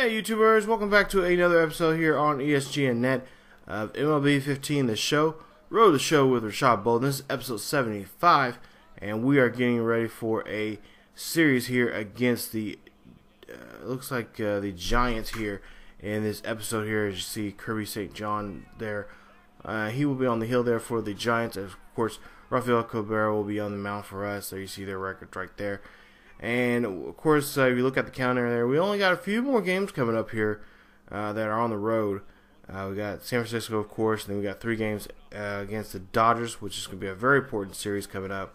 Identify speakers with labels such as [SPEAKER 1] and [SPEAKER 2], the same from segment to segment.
[SPEAKER 1] Hey YouTubers, welcome back to another episode here on ESGNet of MLB 15 The Show. Road the Show with Rashad Bolden. This is episode 75, and we are getting ready for a series here against the, looks like the Giants here in this episode here. As you see Kirby St. John there, he will be on the hill there for the Giants. Of course, Rafael Cabrera will be on the mound for us. There you see their records right there. And, of course, if you look at the calendar there, we only got a few more games coming up here that are on the road. We got San Francisco, of course, and then we got 3 games against the Dodgers, which is going to be a very important series coming up.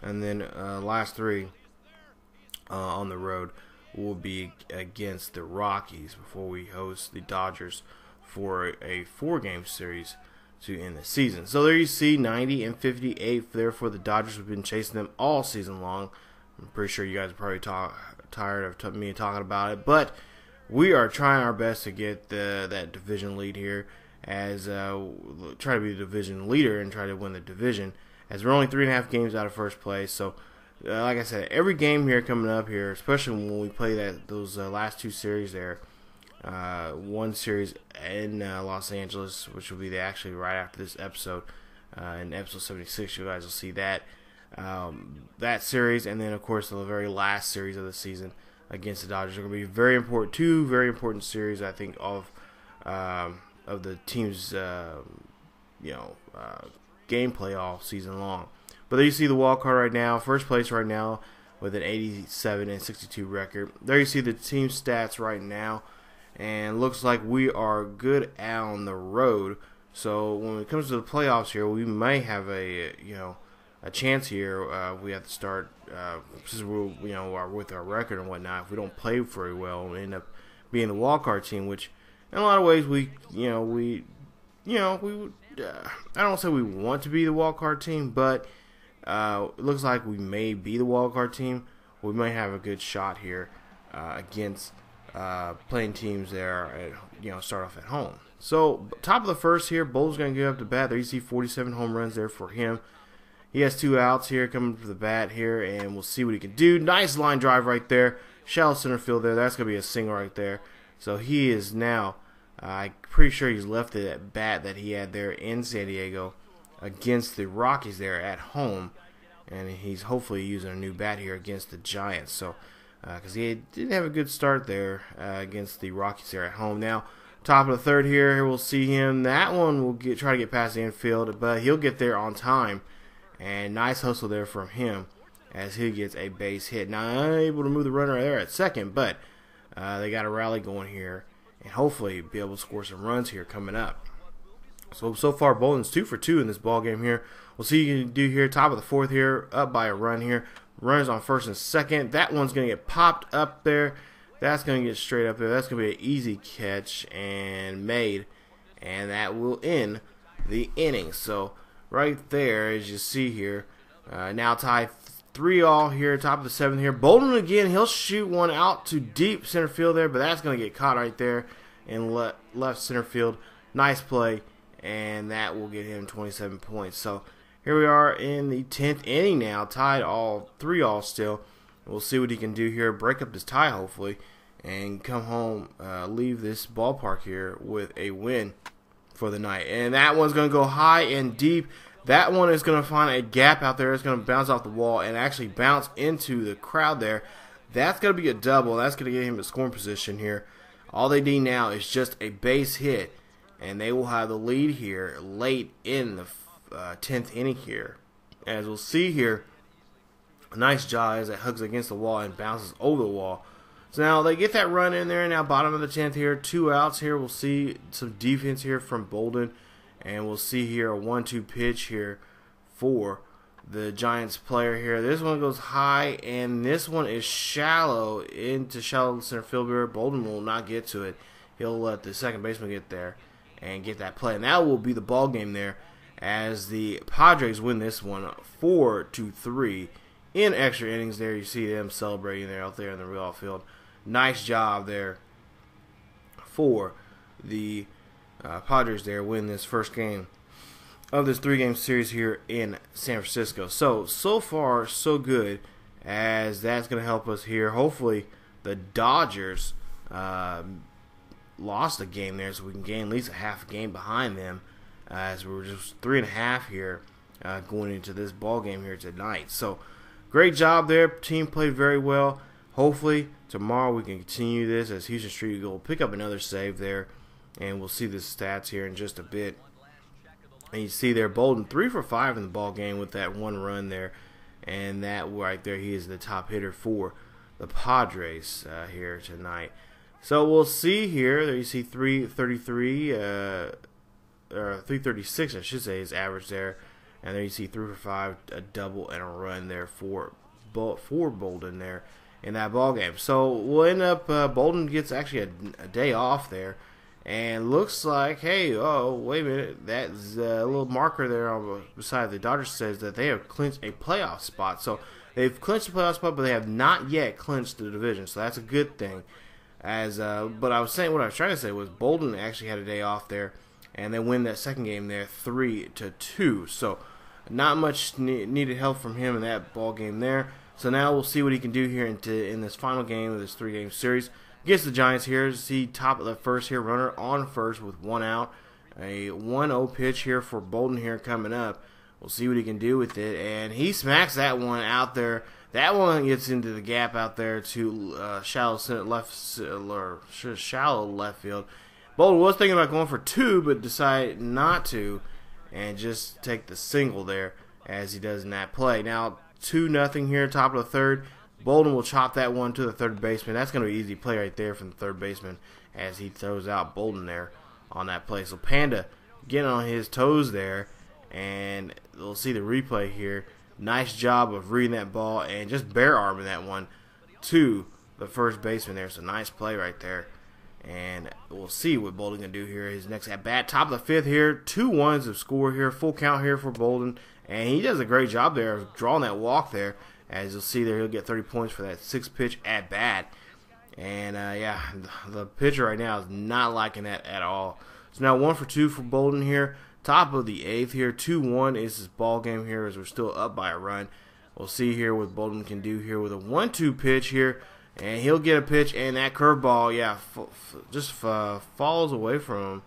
[SPEAKER 1] And then last 3 on the road will be against the Rockies before we host the Dodgers for a 4-game series to end the season. So there you see 90 and 58 there for the Dodgers. We've been chasing them all season long. I'm pretty sure you guys are probably tired of me talking about it, but we are trying our best to get that division lead here, as try to be the division leader and try to win the division, as we're only 3.5 games out of first place. So, like I said, every game here coming up here, especially when we play those last 2 series there, one series in Los Angeles, which will be actually right after this episode, in episode 76, you guys will see that. That series, and then of course the very last series of the season against the Dodgers are going to be very important. 2 very important series, I think, of the team's gameplay all season long. But there you see the wild card right now, first place right now with an 87 and 62 record. There you see the team stats right now, and looks like we are good on the road. So when it comes to the playoffs here, we may have a chance here. We have to start since we are with our record and whatnot. If we don't play very well, we end up being the wild card team, which in a lot of ways we would. I don't say we want to be the wild card team, but it looks like we may be the wild card team. We may have a good shot here against playing teams there. Start off at home. So top of the first here, Bolden's going to get up to bat. There you see 47 home runs there for him. He has 2 outs here coming to the bat here, and we'll see what he can do. Nice line drive right there. Shallow center field there. That's going to be a single right there. So he is now, I'm pretty sure he's left that bat that he had there in San Diego against the Rockies there at home. And he's hopefully using a new bat here against the Giants. So, because he didn't have a good start there against the Rockies there at home. Now, top of the third here we'll see him. That one will try to get past the infield, but he'll get there on time. And nice hustle there from him as he gets a base hit. Now, unable to move the runner there at second, but they got a rally going here and hopefully be able to score some runs here coming up. So far, Bolden's 2 for 2 in this ball game here. We'll see what he can do here. Top of the 4th here, up by a run here. Runners on first and second. That one's going to get popped up there. That's going to get straight up there. That's going to be an easy catch and made. And that will end the inning. So, right there, as you see here, now tied 3-3 here, top of the 7th here. Bolden again, he'll shoot one out to deep center field there, but that's going to get caught right there in left center field. Nice play, and that will get him 27 points. So here we are in the 10th inning now, tied 3-3 still. We'll see what he can do here, break up this tie hopefully, and come home, leave this ballpark here with a win for the night. And that one's going to go high and deep. That one is going to find a gap out there. It's going to bounce off the wall and actually bounce into the crowd there. That's going to be a double. That's going to get him in scoring position here. All they need now is just a base hit, and they will have the lead here late in the 10th inning here. As we'll see here, a nice job as it hugs against the wall and bounces over the wall. So now they get that run in there. Now bottom of the 10th here, 2 outs here. We'll see some defense here from Bolden, and we'll see here a 1-2 pitch here for the Giants player here. This one goes high, and this one is shallow into shallow center field here. Bolden will not get to it. He'll let the second baseman get there and get that play, and that will be the ball game there as the Padres win this one 4-3 in extra innings. There you see them celebrating there out there in the real field. Nice job there for the Padres there, win this first game of this 3-game series here in San Francisco. So far, so good, as that's going to help us here. Hopefully, the Dodgers lost a game there, so we can gain at least a half a game behind them, as we were just 3.5 here going into this ball game here tonight. So great job there. Team played very well. Hopefully tomorrow we can continue this as Houston Street will pick up another save there, and we'll see the stats here in just a bit. And you see there, Bolden 3 for 5 in the ball game with that one run there, and that right there, he is the top hitter for the Padres here tonight. So we'll see here. There you see 333, or 336, I should say, his average there, and there you see 3 for 5, a double and a run there for Bolden there in that ball game. So we'll end up Bolden gets actually a day off there. And looks like, hey, oh, wait a minute, that's a little marker there on beside the Dodgers says that they have clinched a playoff spot. So they've clinched a playoff spot, but they have not yet clinched the division. So that's a good thing. But I was saying, what I was trying to say was Bolden actually had a day off there, and they win that second game there 3-2. So not much needed help from him in that ball game there. So now we'll see what he can do here in this final game of this 3-game series. Against the Giants here, see top of the first here, runner on first with 1 out. A 1-0 pitch here for Bolden here coming up. We'll see what he can do with it, and he smacks that one out there. That one gets into the gap out there to shallow left field. Bolden was thinking about going for 2, but decided not to, and just take the single there as he does in that play. Now 2-0 here, top of the third. Bolden will chop that one to the third baseman. That's going to be an easy play right there from the third baseman as he throws out Bolden there on that play. So Panda getting on his toes there, and we'll see the replay here. Nice job of reading that ball and just bare arming that one to the first baseman there. So nice play right there. And we'll see what Bolden can do here. His next at bat, top of the fifth here. 2 1s of score here. Full count here for Bolden. And he does a great job there of drawing that walk there. As you'll see there, he'll get 30 points for that 6th pitch at bat. And yeah, the pitcher right now is not liking that at all. So now 1 for 2 for Bolden here. Top of the 8th here. 2-1 is his ball game here as we're still up by a run. We'll see here what Bolden can do here with a 1-2 pitch here. And he'll get a pitch, and that curveball, yeah, just falls away from him.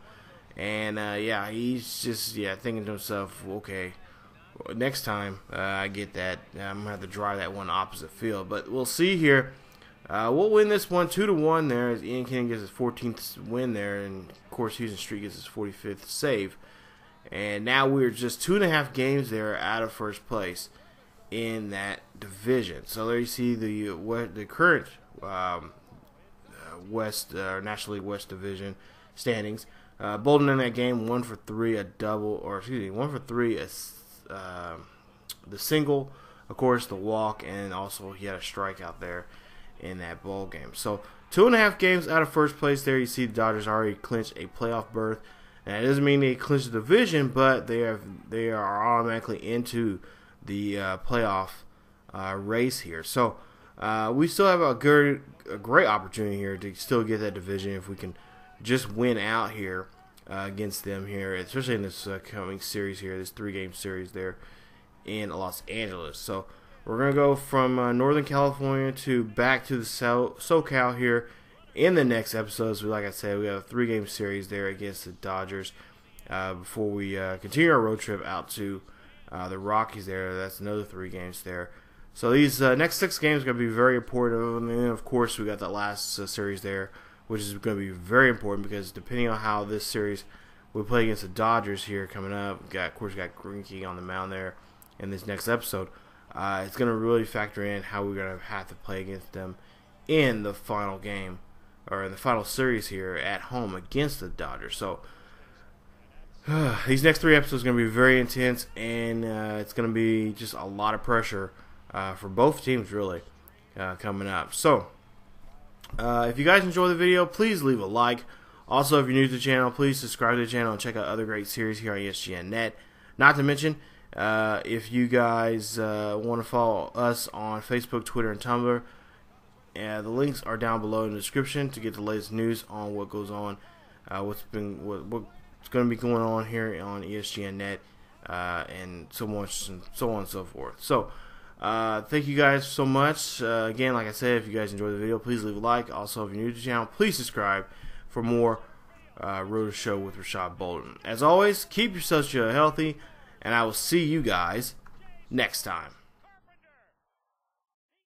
[SPEAKER 1] And yeah, he's just thinking to himself, okay, next time I get that, I'm gonna have to drive that one opposite field. But we'll see here. We'll win this one 2-1 there as Ian King gets his 14th win there, and of course Houston Street gets his 45th save. And now we're just 2.5 games there out of first place in that division. So there you see the current National League West Division standings. Bolden in that game 1 for 3, a double, or excuse me, 1 for 3, the single, of course the walk, and also he had a strikeout there in that ball game. So 2.5 games out of first place there. You see the Dodgers already clinched a playoff berth. Now, it doesn't mean they clinched the division, but they are automatically into the playoff race here. So we still have a great opportunity here to still get that division if we can just win out here against them here, especially in this coming series here, this 3-game series there in Los Angeles. So we're going to go from Northern California to back to the SoCal here in the next episode. So like I said, we have a 3-game series there against the Dodgers before we continue our road trip out to the Rockies there. That's another 3 games there. So these next 6 games are going to be very important. And then, of course, we got that last series there, which is going to be very important because depending on how this series we play against the Dodgers here coming up, of course, we got Greinke on the mound there in this next episode. It's going to really factor in how we're going to have to play against them in the final game, or in the final series here at home against the Dodgers. So these next 3 episodes are going to be very intense, and it's going to be just a lot of pressure for both teams really coming up. So if you guys enjoy the video, please leave a like. Also, if you're new to the channel, please subscribe to the channel and check out other great series here on ESGNet. Not to mention, if you guys want to follow us on Facebook, Twitter, and Tumblr, the links are down below in the description to get the latest news on what goes on, what's going to be going on here on ESGNet, and so much, and so on and so forth. So, thank you guys so much. Again, like I said, if you guys enjoyed the video, please leave a like. Also, if you're new to the channel, please subscribe for more Road to Show with Rashad Bolden. As always, keep yourselves healthy, and I will see you guys next time.